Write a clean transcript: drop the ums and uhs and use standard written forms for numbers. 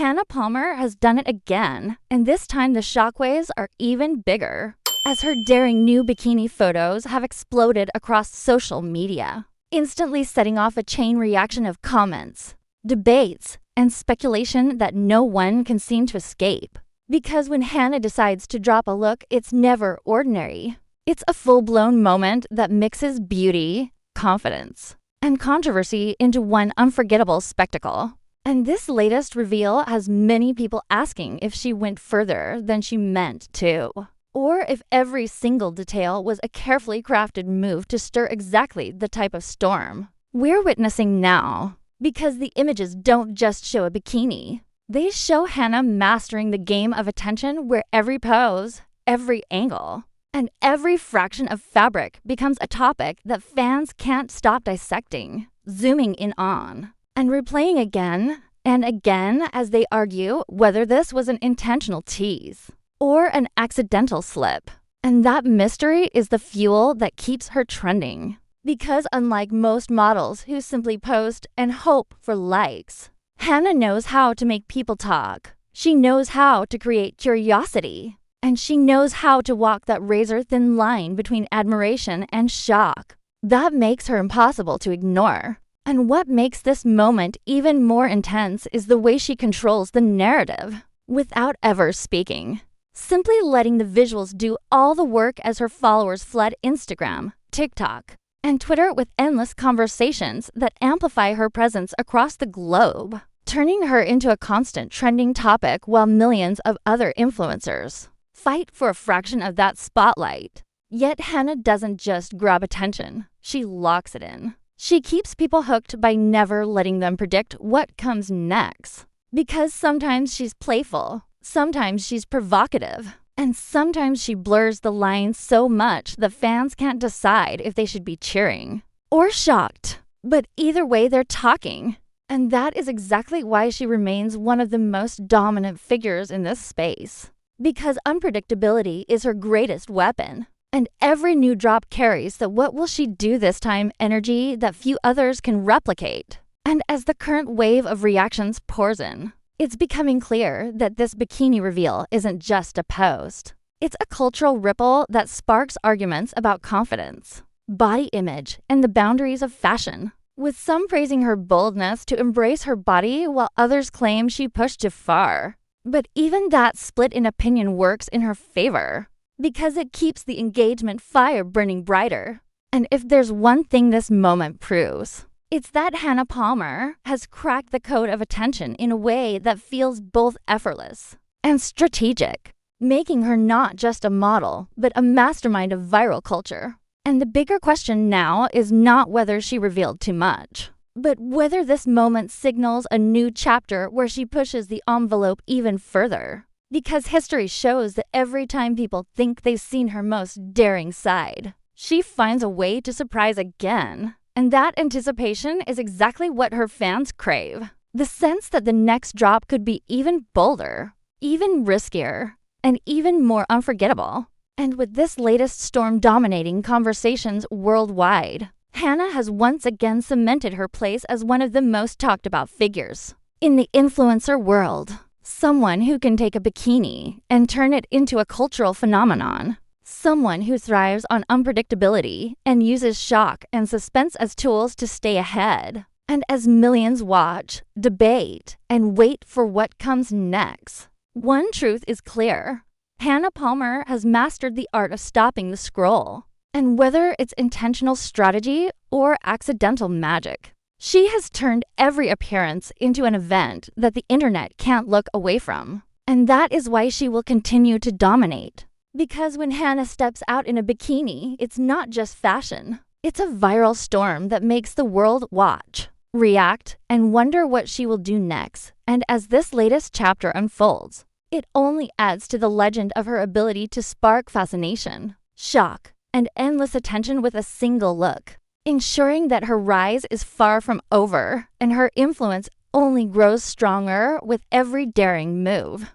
Hannah Palmer has done it again, and this time the shockwaves are even bigger, as her daring new bikini photos have exploded across social media, instantly setting off a chain reaction of comments, debates, and speculation that no one can seem to escape. Because when Hannah decides to drop a look, it's never ordinary. It's a full-blown moment that mixes beauty, confidence, and controversy into one unforgettable spectacle. And this latest reveal has many people asking if she went further than she meant to, or if every single detail was a carefully crafted move to stir exactly the type of storm we're witnessing now. Because the images don't just show a bikini. They show Hannah mastering the game of attention where every pose, every angle, and every fraction of fabric becomes a topic that fans can't stop dissecting, zooming in on, and replaying again and again as they argue whether this was an intentional tease or an accidental slip. And that mystery is the fuel that keeps her trending. Because unlike most models who simply post and hope for likes, Hannah knows how to make people talk. She knows how to create curiosity. And she knows how to walk that razor-thin line between admiration and shock. That makes her impossible to ignore. And what makes this moment even more intense is the way she controls the narrative without ever speaking, simply letting the visuals do all the work as her followers flood Instagram, TikTok, and Twitter with endless conversations that amplify her presence across the globe, turning her into a constant trending topic while millions of other influencers fight for a fraction of that spotlight. Yet Hannah doesn't just grab attention, she locks it in. She keeps people hooked by never letting them predict what comes next. Because sometimes she's playful, sometimes she's provocative, and sometimes she blurs the lines so much that fans can't decide if they should be cheering or shocked. But either way, they're talking. And that is exactly why she remains one of the most dominant figures in this space. Because unpredictability is her greatest weapon. And every new drop carries the "what will she do this time" energy that few others can replicate. And as the current wave of reactions pours in, it's becoming clear that this bikini reveal isn't just a post. It's a cultural ripple that sparks arguments about confidence, body image, and the boundaries of fashion, with some praising her boldness to embrace her body while others claim she pushed too far. But even that split in opinion works in her favor, because it keeps the engagement fire burning brighter. And if there's one thing this moment proves, it's that Hannah Palmer has cracked the code of attention in a way that feels both effortless and strategic, making her not just a model, but a mastermind of viral culture. And the bigger question now is not whether she revealed too much, but whether this moment signals a new chapter where she pushes the envelope even further. Because history shows that every time people think they've seen her most daring side, she finds a way to surprise again. And that anticipation is exactly what her fans crave. The sense that the next drop could be even bolder, even riskier, and even more unforgettable. And with this latest storm dominating conversations worldwide, Hannah has once again cemented her place as one of the most talked about figures in the influencer world. Someone who can take a bikini and turn it into a cultural phenomenon. Someone who thrives on unpredictability and uses shock and suspense as tools to stay ahead. And as millions watch, debate, and wait for what comes next, one truth is clear. Hannah Palmer has mastered the art of stopping the scroll. And whether it's intentional strategy or accidental magic, she has turned every appearance into an event that the internet can't look away from. And that is why she will continue to dominate. Because when Hannah steps out in a bikini, it's not just fashion. It's a viral storm that makes the world watch, react, and wonder what she will do next. And as this latest chapter unfolds, it only adds to the legend of her ability to spark fascination, shock, and endless attention with a single look, ensuring that her rise is far from over and her influence only grows stronger with every daring move.